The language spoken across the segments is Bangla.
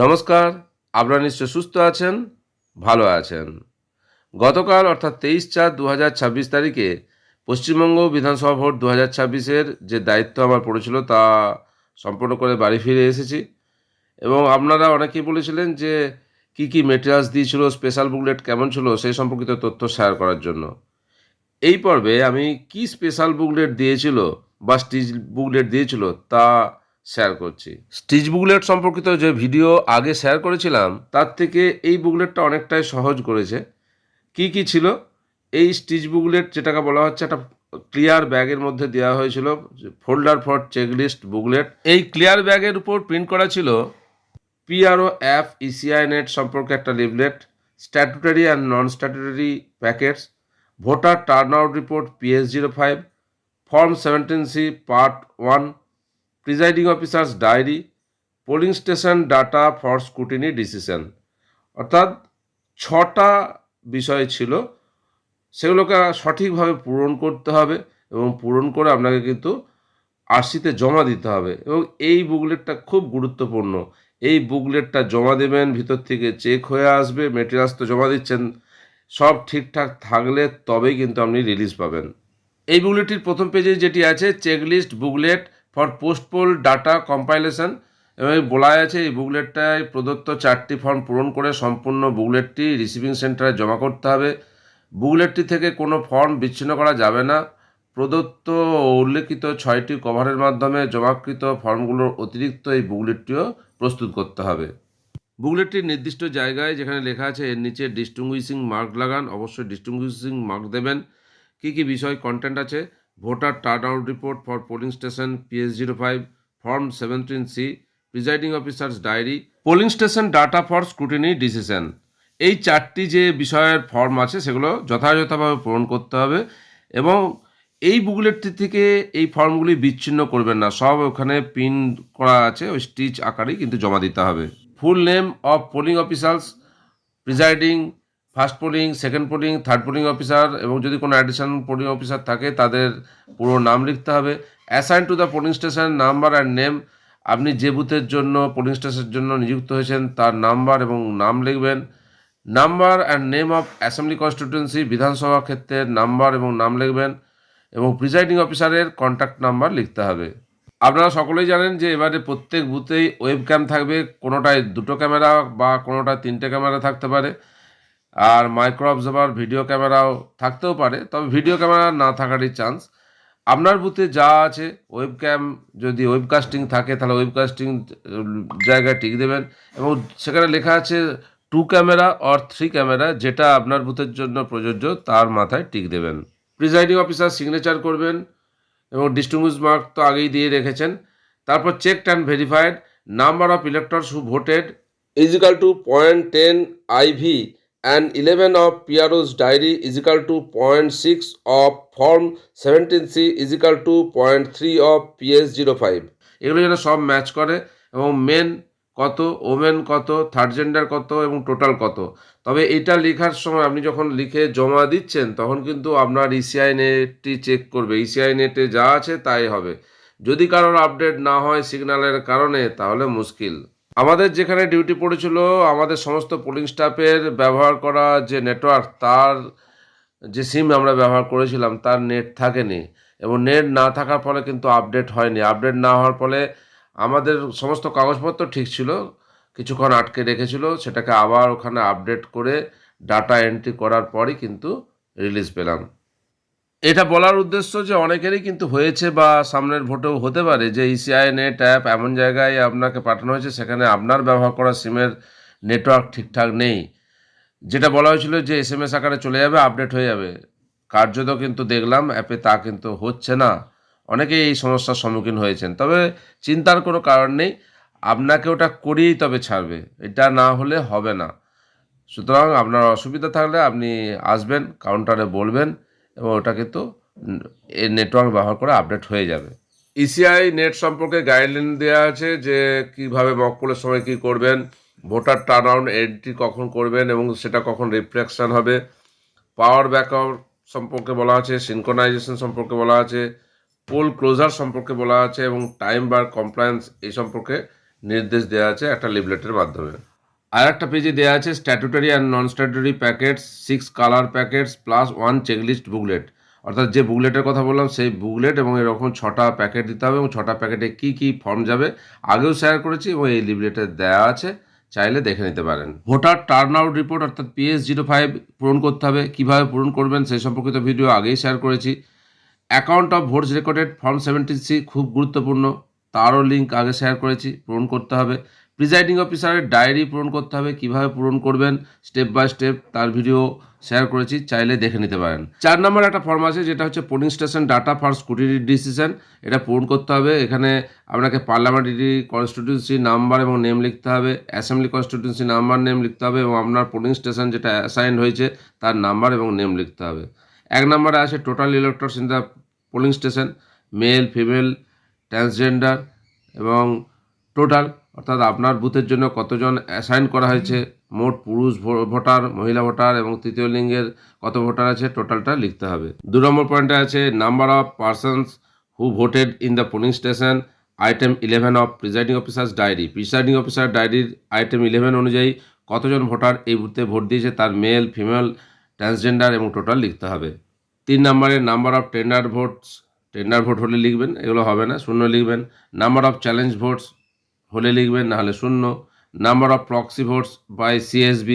নমস্কার, আপনারা নিশ্চয় সুস্থ আছেন, ভালো আছেন। গতকাল অর্থাৎ 23/4/2026 তারিখে পশ্চিমবঙ্গ বিধানসভা ভোট 2026-এর যে দায়িত্ব আমার পড়েছিল তা সম্পন্ন করে বাড়ি ফিরে এসেছি এবং আপনারা অনেকেই বলেছিলেন যে কি কি মেটেরিয়ালস দিয়েছিল, স্পেশাল বুকলেট কেমন ছিল সেই সম্পর্কিত তথ্য শেয়ার করার জন্য। এই পর্বে আমি কি স্পেশাল বুকলেট দিয়েছিল বা স্টিচ বুকলেট দিয়েছিল তা শেয়ার করছি। স্টিচ বুকলেট সম্পর্কিত যে ভিডিও আগে শেয়ার করেছিলাম তার থেকে এই বুকলেটটা অনেকটাই সহজ করেছে। কি কি ছিল এই স্টিচ বুকলেট, যেটাকে বলা হচ্ছে একটা ক্লিয়ার ব্যাগের মধ্যে দেওয়া হয়েছিল, ফোল্ডার ফর চেকলিস্ট বুকলেট। এই ক্লিয়ার ব্যাগের উপর প্রিন্ট করা ছিল পিআরও অ্যাপ ইসিআই নেট সম্পর্কে একটা leaflet, statutory and non statutory packets, voter turn out report PS05, form 17C part 1, presiding officers diary, polling station data for scrutiny decision. অর্থাৎ 6টা বিষয় ছিল, সেগুলোকে সঠিকভাবে পূরণ করতে হবে এবং পূরণ করে আপনাকে কিন্তু আরসিতে জমা দিতে হবে এবং এই বুকলেটটা খুব গুরুত্বপূর্ণ। এই বুকলেটটা জমা দেবেন, ভিতর থেকে চেক হয়ে আসবে, মেটেরিয়ালস তো জমা দিচ্ছেন, সব ঠিকঠাক থাকলে তবেই কিন্তু আপনি রিলিজ পাবেন। এই বুকলেটটির প্রথম পেজে যেটি আছে checklist booklet for post-poll data compilation, এবং বলা আছে এই বুকলেটটায় প্রদত্ত 4টি ফর্ম পূরণ করে সম্পূর্ণ বুকলেটটি রিসিভিং সেন্টারে জমা করতে হবে। বুকলেটটি থেকে কোনো ফর্ম বিচ্ছিন্ন করা যাবে না। প্রদত্ত ও উল্লেখিত 6টি কভারের মাধ্যমে জমাকৃত ফর্মগুলোর অতিরিক্ত এই বুকলেটটিও প্রস্তুত করতে হবে। বুকলেটটির নির্দিষ্ট জায়গায় যেখানে লেখা আছে এর নিচে ডিস্টিংগুইশিং মার্ক লাগান, অবশ্যই ডিস্টিংগুইশিং মার্ক দেবেন। কী কী বিষয় কন্টেন্ট আছে: voter turn out report for polling station PS05, form 17C, presiding officers diary, polling station data for scrutiny decision. এই 4টি যে বিষয়ের ফর্ম আছে সেগুলো যথাযথভাবে পূরণ করতে হবে এবং এই বুকলেটটি থেকে এই ফর্মগুলি বিচ্ছিন্ন করবেন না, সব ওখানে পিন করা আছে, ওই স্টিচ আকারেই কিন্তু জমা দিতে হবে। Full name of polling officers, presiding, first polling, second polling, third polling officer এবং যদি কোনো অ্যাডিশনাল পোলিং অফিসার থাকে তাদের পুরো নাম লিখতে হবে। Assign to the polling station number and name, আপনি যে বুথের জন্য পোলিং স্টেশনের জন্য নিযুক্ত হয়েছেন তার নাম্বার এবং নাম লিখবেন। Number and name of assembly constituency, বিধানসভা ক্ষেত্রের নাম্বার এবং নাম লিখবেন এবং প্রিজাইডিং অফিসারের কন্ট্যাক্ট নাম্বার লিখতে হবে। আপনারা সকলেই জানেন যে এবারে প্রত্যেক বুথেই ওয়েব ক্যাম থাকবে, কোনোটায় 2টো ক্যামেরা বা কোনোটায় 3টে ক্যামেরা থাকতে পারে, আর মাইক্রো অবজার্ভার ভিডিও ক্যামেরাও থাকতেও পারে, তবে ভিডিও ক্যামেরা না থাকারই চান্স। আপনার বুথে যা আছে ওয়েব ক্যাম, যদি ওয়েবকাস্টিং থাকে তাহলে ওয়েবকাস্টিং জায়গায় টিক দেবেন এবং সেখানে লেখা আছে 2 ক্যামেরা অর 3 ক্যামেরা, যেটা আপনার বুথের জন্য প্রযোজ্য তার মাথায় টিক দেবেন। প্রিজাইডিং অফিসার সিগনেচার করবেন এবং ডিস্টিংগুইশ মার্ক তো আগেই দিয়ে রেখেছেন। তারপর checked and verified, number of electors who voted equal to 0.10 IV and 11 of PRO's diary is equal to 0.6 of form 17C is equal to 0.3 of PS05। এগুলো যেন সব ম্যাচ করে এবং মেন কত, ওমেন কত, থার্ড জেন্ডার কত এবং টোটাল কত। তবে এটা লেখার সময় আপনি যখন লিখে জমা দিচ্ছেন তখন কিন্তু আপনার ইসিআই নেটটি চেক করবে, ইসিআই নেটে যা আছে তাই হবে। যদি কারোর আপডেট না হয় সিগন্যালের কারণে তাহলে মুশকিল। আমাদের যেখানে ডিউটি পড়েছিল আমাদের সমস্ত পোলিং স্টাফের ব্যবহার করা যে নেটওয়ার্ক, তার যে সিম আমরা ব্যবহার করেছিলাম তার নেট থাকেনি এবং নেট না থাকার ফলে কিন্তু আপডেট হয়নি। আপডেট না হওয়ার ফলে আমাদের সমস্ত কাগজপত্র ঠিক ছিল, কিছুক্ষণ আটকে রেখেছিল, সেটাকে আবার ওখানে আপডেট করে ডাটা এন্ট্রি করার পরই কিন্তু রিলিজ পেলাম। এটা বলার উদ্দেশ্য যে অনেকেরই কিন্তু হয়েছে বা সামনের ভোটেও হতে পারে যে ইসিআই নেট অ্যাপ এমন জায়গায় আপনাকে পাঠানো হয়েছে সেখানে আপনার ব্যবহার করা সিমের নেটওয়ার্ক ঠিকঠাক নেই। যেটা বলা হয়েছিল যে SMS আকারে চলে যাবে, আপডেট হয়ে যাবে, কার্যত কিন্তু দেখলাম অ্যাপে তা কিন্তু হচ্ছে না। অনেকেই এই সমস্যার সম্মুখীন হয়েছেন, তবে চিন্তার কোনো কারণ নেই, আপনাকে ওটা করিয়েই তবে ছাড়বে, এটা না হলে হবে না। সুতরাং আপনার অসুবিধা থাকলে আপনি আসবেন, কাউন্টারে বলবেন এবং ওটা কিন্তু এই নেটওয়ার্ক ব্যবহার করে আপডেট হয়ে যাবে। ইসিআই নেট সম্পর্কে গাইডলাইন দেওয়া আছে যে কীভাবে মকপোলের সময় কী করবেন, ভোটার টার্ন আউট এন্ট্রি কখন করবেন এবং সেটা কখন রিফ্লেকশন হবে, পাওয়ার ব্যাকআপ সম্পর্কে বলা আছে, সিনক্রোনাইজেশন সম্পর্কে বলা আছে, পোল ক্লোজার সম্পর্কে বলা আছে এবং টাইম বার কমপ্লায়েন্স এই সম্পর্কে নির্দেশ দেওয়া আছে একটা লিফলেটের মাধ্যমে। আর একটা পেজে দেওয়া আছে statutory and non statutory packets, 6 colour packets plus 1 checklist booklet. অর্থাৎ যে বুকলেটের কথা বললাম সেই বুকলেট এবং এরকম 6টা প্যাকেট দিতে হবে এবং 6টা প্যাকেটে কী কী ফর্ম যাবে আগেও শেয়ার করেছি এবং এই লিফলেটে দেওয়া আছে, চাইলে দেখে নিতে পারেন। ভোটার টার্ন আউট রিপোর্ট অর্থাৎ PS05 পূরণ করতে হবে, কীভাবে পূরণ করবেন সেই সম্পর্কিত ভিডিও আগেই শেয়ার করেছি। Account of votes recorded form 76 খুব গুরুত্বপূর্ণ, তারও লিঙ্ক আগে শেয়ার করেছি, পূরণ করতে হবে। প্রিজাইডিং অফিসারের ডায়েরি পূরণ করতে হবে, কীভাবে পূরণ করবেন স্টেপ বাই স্টেপ তার ভিডিও শেয়ার করেছি, চাইলে দেখে নিতে পারেন। 4 নম্বর একটা ফর্ম আছে যেটা হচ্ছে polling station data for scrutiny decision, এটা পূরণ করতে হবে। এখানে আপনাকে পার্লামেন্টারি কনস্টিটিউন্সি নাম্বার এবং নেম লিখতে হবে, অ্যাসেম্বলি কনস্টিটিউন্সি নাম্বার নেম লিখতে হবে এবং আপনার পোলিং স্টেশন যেটা অ্যাসাইন হয়েছে তার নাম্বার এবং নেম লিখতে হবে। 1 নম্বরে আছে total electors in the polling station, male, female, transgender এবং টোটাল, অর্থাৎ আপনার বুথের জন্য কতজন অ্যাসাইন করা হয়েছে, মোট পুরুষ ভোটার, মহিলা ভোটার এবং তৃতীয় লিঙ্গের কত ভোটার আছে, টোটালটা লিখতে হবে। 2 নম্বর পয়েন্টে আছে number of persons who voted in the polling station, item 11 of presiding officers diary. Presiding officer ডায়েরির আইটেম 11 অনুযায়ী কতজন ভোটার এই বুথে ভোট দিয়েছে তার মেল, ফিমেল, ট্রান্সজেন্ডার এবং টোটাল লিখতে হবে। 3 নম্বরে number of tender votes, tender vote হলে লিখবেন, এগুলো হবে না, 0 লিখবেন। নাম্বার অফ চ্যালেঞ্জ ভোটস হলে লিখবেন, নাহলে 0। Number of proxy votes by CSB।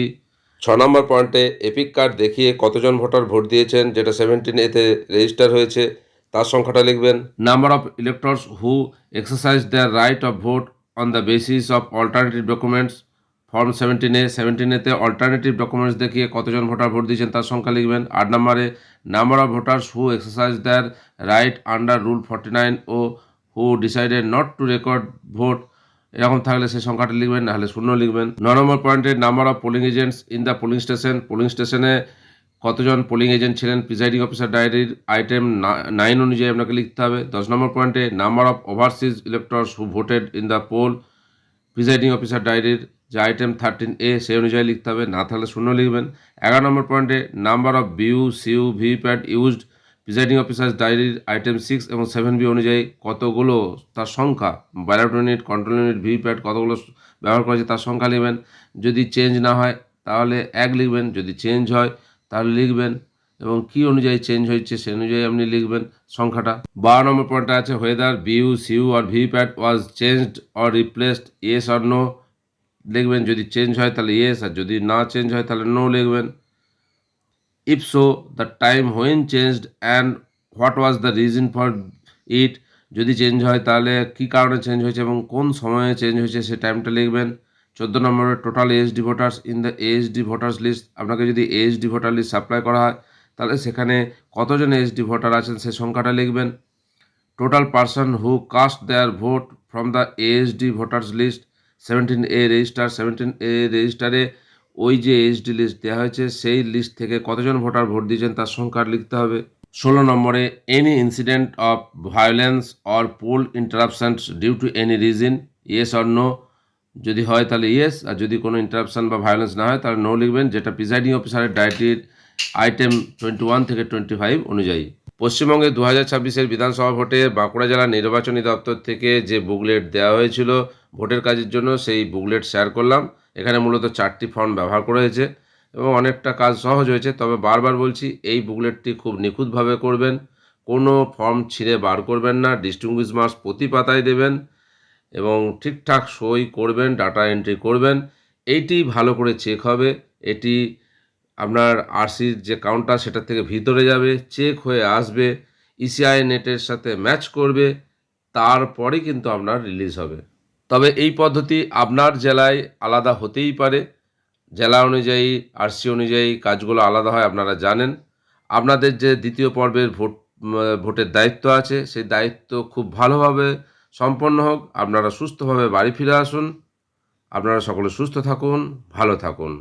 6 নম্বর পয়েন্টে এপিক কার্ড দেখিয়ে কতজন ভোটার ভোট দিয়েছেন যেটা 17A-তে রেজিস্টার হয়েছে তার সংখ্যাটা লিখবেন। Number of electors who exercise their right of vote on the basis of alternative documents, form 17A। 17A-তে অল্টারনেটিভ ডকুমেন্টস দেখিয়ে কতজন ভোটার ভোট দিয়েছেন তার সংখ্যা লিখবেন। 8 নম্বরে number of voters who exercise their right under rule 49 O who decided not to record vote, এরকম থাকলে সেই সংখ্যাটা লিখবেন, নাহলে 0 লিখবেন। 9 নম্বর পয়েন্টে number of polling agents in the polling station, polling স্টেশনে কতজন পোলিং এজেন্ট ছিলেন প্রিজাইডিং অফিসার ডায়েরির আইটেম 9 অনুযায়ী আপনাকে লিখতে হবে। 10 নম্বর পয়েন্টে number of overseas electors who voted in the poll, presiding officer ডায়েরির যে আইটেম 13A সেই অনুযায়ী লিখতে হবে, না থাকলে 0 লিখবেন। 11 নম্বর পয়েন্টে number of BU, CU, VVPAT used, presiding officer ডায়েরির আইটেম 6 এবং 7B অনুযায়ী কতগুলো তার সংখ্যা, ballot unit, control unit, VVPAT কতগুলো ব্যবহার করেছে তার সংখ্যা লিখবেন। যদি চেঞ্জ না হয় তাহলে 1 লিখবেন, যদি চেঞ্জ হয় তাহলে লিখবেন এবং কী অনুযায়ী চেঞ্জ হয়েছে সে অনুযায়ী আপনি লিখবেন সংখ্যাটা। 12 নম্বর পয়েন্টে আছে whether BU, CU or VVPAT was changed or replaced, yes or no লিখবেন, যদি চেঞ্জ হয় তাহলে ইয়েস আর যদি না চেঞ্জ হয় তাহলে নো লিখবেন। If so the time when changed and what was the reason for it, যদি চেঞ্জ হয় তাহলে কী কারণে চেঞ্জ হয়েছে এবং কোন সময়ে চেঞ্জ হয়েছে সে টাইমটা লিখবেন। 14 নম্বরে total ASD voters in the ASD voters list, আপনাকে যদি ASD ভোটার লিস্ট সাপ্লাই করা হয় তাহলে সেখানে কতজন ASD ভোটার আছেন সে সংখ্যাটা লিখবেন। Total person who cast their vote from the ASD voters list, 17A register, 17A রেজিস্টারে ওই যে ASD লিস্ট দেওয়া হয়েছে সেই লিস্ট থেকে কতজন ভোটার ভোট দিয়েছেন তার সংখ্যা লিখতে হবে। 16 নম্বরে any incident of violence or poll interruptions due to any reason, yes or no, যদি হয় তাহলে ইয়েস আর যদি কোনো ইন্টারাপশন বা ভায়োলেন্স না হয় তাহলে নো লিখবেন, যেটা প্রিজাইডিং অফিসারের ডায়েরির আইটেম 21 থেকে 25 অনুযায়ী। পশ্চিমবঙ্গে 2026-এর বিধানসভা ভোটে বাঁকুড়া জেলা নির্বাচনী দপ্তর থেকে যে বুকলেট দেওয়া হয়েছিল ভোটের কাজের জন্য সেই বুকলেট শেয়ার করলাম। এখানে মূলত 4টি ফর্ম ব্যবহার করা হয়েছে এবং অনেকটা কাজ সহজ হয়েছে, তবে বারবার বলছি এই বুকলেটটি খুব নিখুঁতভাবে করবেন, কোনো ফর্ম ছিঁড়ে বার করবেন না, ডিস্টিংগুইশ মার্কস প্রতি পাতায় দেবেন এবং ঠিকঠাক সই করবেন, ডাটা এন্ট্রি করবেন। এইটি ভালো করে চেক হবে, এটি আপনার আরসির যে কাউন্টার সেটার থেকে ভিতরে যাবে, চেক হয়ে আসবে, ইসিআই নেটের সাথে ম্যাচ করবে, তারপরে কিন্তু আপনার রিলিজ হবে। তবে এই পদ্ধতি আপনার জেলায় আলাদা হতেই পারে, জেলা অনুযায়ী আরসি অনুযায়ী কাজগুলো আলাদা হয়, আপনারা জানেন। আপনাদের যে দ্বিতীয় পর্বের ভোটের দায়িত্ব আছে সেই দায়িত্ব খুব ভালোভাবে সম্পন্ন হোক, আপনারা সুস্থভাবে বাড়ি ফিরে আসুন। আপনারা সকলে সুস্থ থাকুন, ভালো থাকুন।